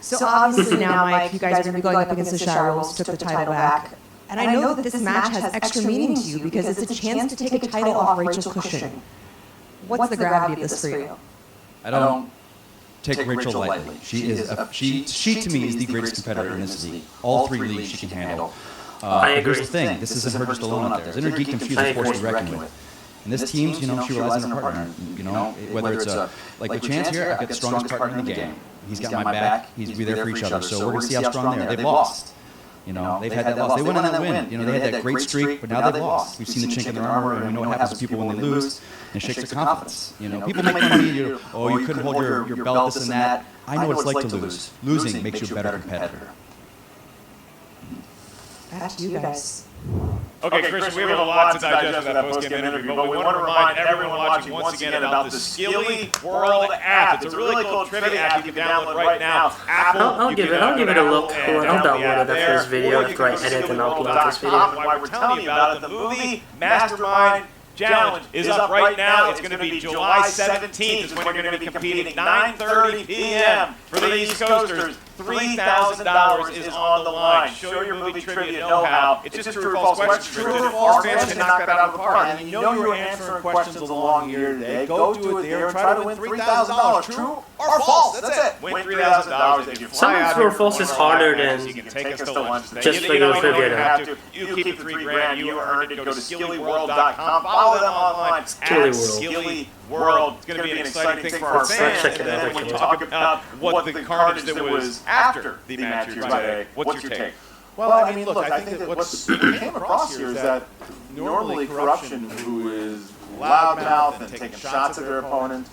So obviously now, Mike, you guys are going to be going up against the Shire Wolves, took the title back. And I know that this match has extra meaning to you because it's a chance to take a title off Rachel Cushing. What's the gravity of this for you? I don't take Rachel lightly. She to me is the greatest competitor in this league. All 3 leagues she can handle. I agree. Here's the thing. This isn't her just alone out there. It's inner geekdom she's a force to reckon with. And this team, she relies on her partner. Whether it's like with Chance here, I've got the strongest partner in the game. He's got my back. He's be there for each other. So we're going to see how strong they are. They've lost. They've had that loss. They went on that win. They had that great streak, but now they've lost. We've seen the chink in their armor, and we know what happens to people when they lose. And it shakes their confidence. People make fun of me. You couldn't hold your belt, this and that. I know what it's like to lose. Losing makes you a better competitor. Back to you guys. Okay, Christian, we have a lot to digest with that post-game interview, but we want to remind everyone watching once again about the Skilly World app. It's a really cool trivia app you can download right now. I'll give it a look. I'll download it after this video, after I edit and upload this video. Why we're telling you about it, the movie Mastermind Challenge is up right now. It's going to be July 17th is when you're going to be competing. 9:30 p.m. for the East Coasters. $3,000 is on the line. Show your movie trivia know-how. It's just true or false questions. True or false, fans can knock that out of the park. And you were answering questions along here today. Go do it there and try to win $3,000. True or false? That's it. Win $3,000 if you fly Sometimes out true or false is harder than you can take us to lunch today. just regular trivia. You keep the $3,000. You earned it. Go to skillyworld.com. Follow them online. Skilly World. It's going to be an exciting thing for our fans. And then when you talk about what the carnage that was after the match here today, what's your take? Well, I mean, look, I think that what came across here is that normally Korruption, who is loudmouth and taking shots at their opponent,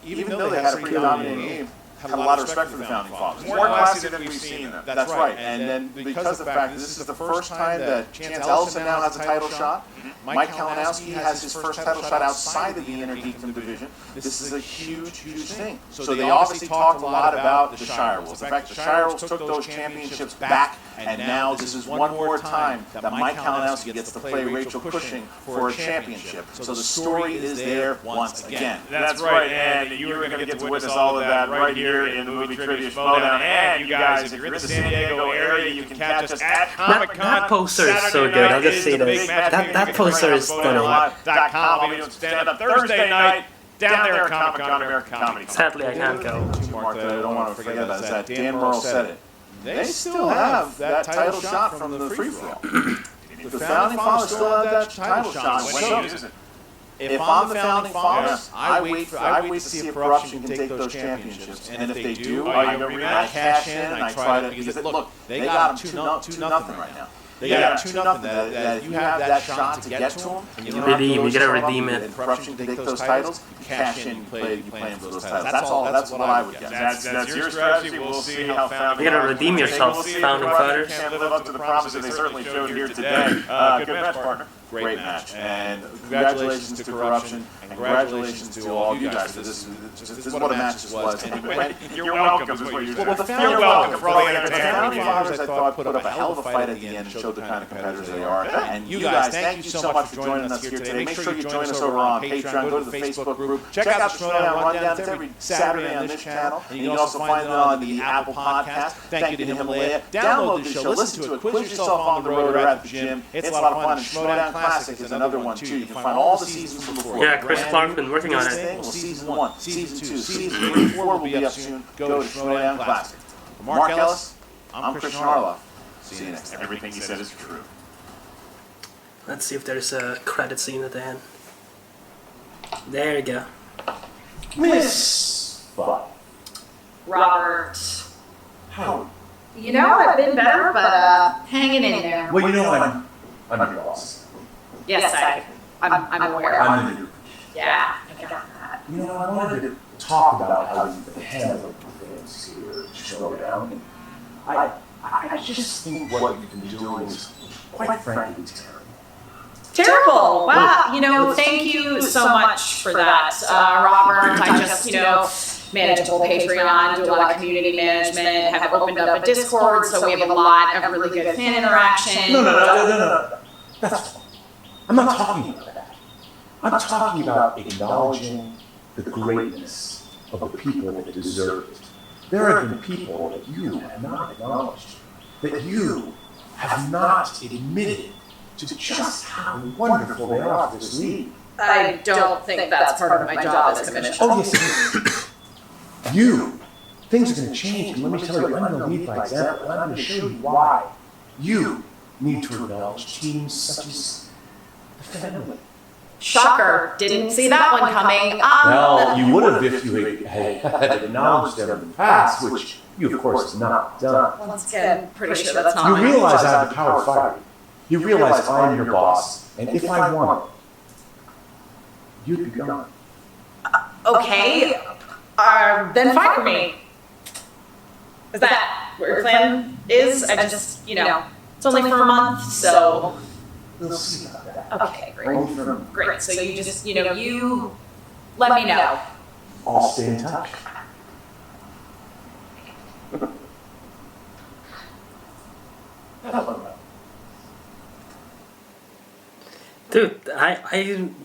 even though they had a pretty dominating game, had a lot of respect for the Founding Fathers. More classy than we've seen them. That's right. And then because of the fact that this is the first time that Chance Ellison now has a title shot, Mike Kalinowski has his first title shot outside of the inner geekdom division. This is a huge, huge thing. So they obviously talked a lot about the Shire Wolves. In fact, the Shire Wolves took those championships back, and now this is one more time that Mike Kalinowski gets to play Rachel Cushing for a championship. So the story is there once again. That's right, and you are going to get to witness all of that right here in the movie Trivia Schmoedown. And you guys, if you're in the San Diego area, you can catch us at Comic-Con. That poster is so good. I'll just say this. That poster is stunning. I'll be doing stand-up Thursday night down there at Comic-Con American Comedy. Sadly, I can't go. Mark, that I don't want to forget about is that Dan Merle said it. They still have that title shot from the free-for-all. The Founding Fathers still have that title shot. If I'm the Founding Fathers, I wait to see if Korruption can take those championships. And if they do, I cash in and I try to, because look, they got them 2-0 right now. They got 2-0 that you have that shot to get to them. You gotta redeem it. And Korruption can take those titles. You cash in, you play him for those titles. That's what I would guess. That's your strategy. We'll see how founding. You gotta redeem yourself, founding fathers. Can't live up to the promises they certainly showed here today. Good match, partner. Great match. And congratulations to Korruption, and congratulations to all you guys. This is what a match this was. And you're welcome is what you're saying. You're welcome for all the entertainment. The Founding Fathers, I thought, put up a hell of a fight at the end and showed the kind of competitors they are. And you guys, thank you so much for joining us here today. Make sure you join us over on Patreon. Go to the Facebook group. Check out the Schmoedown Rundown. It's every Saturday on this channel. And you can also find it on the Apple Podcast. Thank you to Himalaya. Download the show. Listen to it. Quiz yourself on the road or at the gym. It's a lot of fun. And Schmoedown Classic is another one, too. You can find all the seasons from before. Yeah, Chris Clark's been working on it. Well, season 1, season 2, season 3, 4 will be up soon. Go to Schmoedown Classic. For Mark Ellis, I'm Christian Harloff. See you next time. Everything he said is true. Let's see if there's a credit scene at the end. There you go. Miss Robert. How? You know, I've been better, but hanging in there. Well, you know I'm your boss. Yes, I'm aware. I'm the new. Yeah, I got that. You know, I wanted to talk about how you've been handling things here at Schmoedown. I just think what you've been doing is, quite frankly, terrible. Terrible. Wow. You know, thank you so much for that, Robert. I just, manage a whole Patreon, do a lot of community management, have opened up a Discord, so we have a lot of really good fan interaction. No. That's fine. I'm not talking about that. I'm talking about acknowledging the greatness of the people that deserve it. There have been people that you have not acknowledged, that you have not admitted to just how wonderful they are for this league. I don't think that's part of my job as commissioner. Oh, yes, it is. Things are going to change, and let me tell you, I'm going to lead by example, and I'm going to show you why. You need to acknowledge teams such as the family. Shocker, didn't see that one coming. Well, you would have if you had acknowledged them in the past, which you, of course, have not done. Once again, pretty sure that's not You my realize I have the power to fire you. You realize I'm your boss, and if I wanted, you'd be gone. Okay, then fire me. Is that what your plan is? I just, it's only for a month, so. We'll see about that. Okay, great. Great. So you just, you let me know. I'll stay in touch. Dude,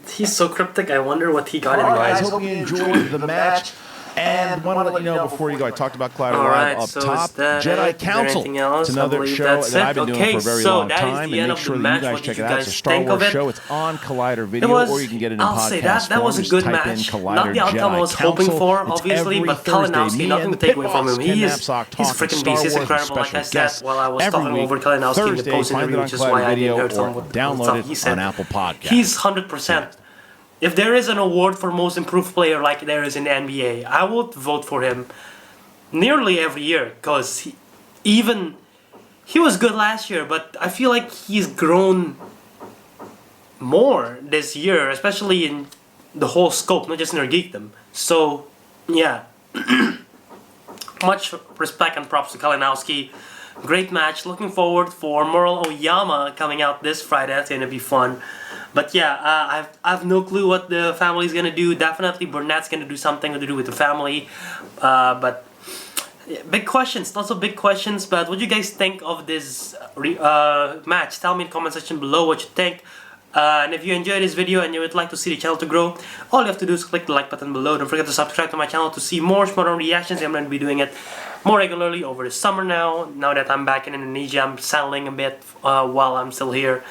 he's so cryptic. I wonder what he got in All right, mind. guys, hope you enjoyed the match. And want to let you know before you go, I talked about Cloud Alright, up so top. is that Jedi it? Council. Anything else? It's I another believe show that's that I've it. been doing for a very so long that is time. the And end make of sure the that you match. guys What check did it you out. It's a guys Star think Wars of it? show. It's on Collider It Video, was, or you can get it in I'll say that podcast was a form. good Just type in match. Collider Not the outcome I Jedi was hoping Council. for, It's obviously, every but Thursday. Kalinowski, Me nothing and to take away Pit from Boss him. Ken He's Knapsack a talking freaking Star beast. He's Wars incredible, like I special said, guests while I was every talking week. over Kalinowski in the Thursday, post find interview, it on which is why I Collider didn't Video hear some or of the download stuff he it said. on Apple Podcasts. He's 100%. If there is an award for most improved player like there is in the NBA, I would vote for him nearly every year, because he was good last year, but I feel like he's grown more this year, especially in the whole scope, not just in their geekdom. So, yeah. Much respect and props to Kalinowski. Great match. Looking forward for Moral Oyama coming out this Friday. That's going to be fun. But yeah, I have no clue what the family's going to do. Definitely Burnett's going to do something to do with the family. But big questions. Lots of big questions. But what do you guys think of this match? Tell me in the comment section below what you think. And if you enjoyed this video and you would like to see the channel to grow, all you have to do is click the like button below. Don't forget to subscribe to my channel to see more Schmoedown reactions. I'm going to be doing it more regularly over the summer now. Now that I'm back in Indonesia, I'm settling a bit while I'm still here.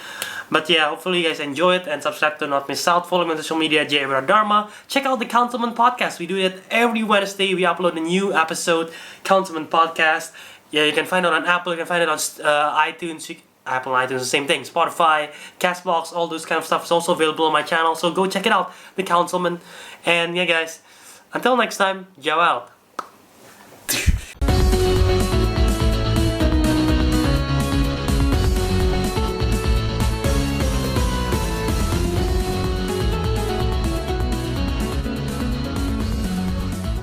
But yeah, hopefully you guys enjoy it and subscribe to not miss out. Follow me on social media, Dharma. Check out the Councilmen podcast. We do it every Wednesday. We upload a new episode, Councilmen podcast. Yeah, you can find it on Apple. You can find it on iTunes. Apple and iTunes, the same thing. Spotify, Castbox, all those kind of stuff is also available on my channel. So go check it out, the Councilmen. And yeah, guys, until next time, Joe out.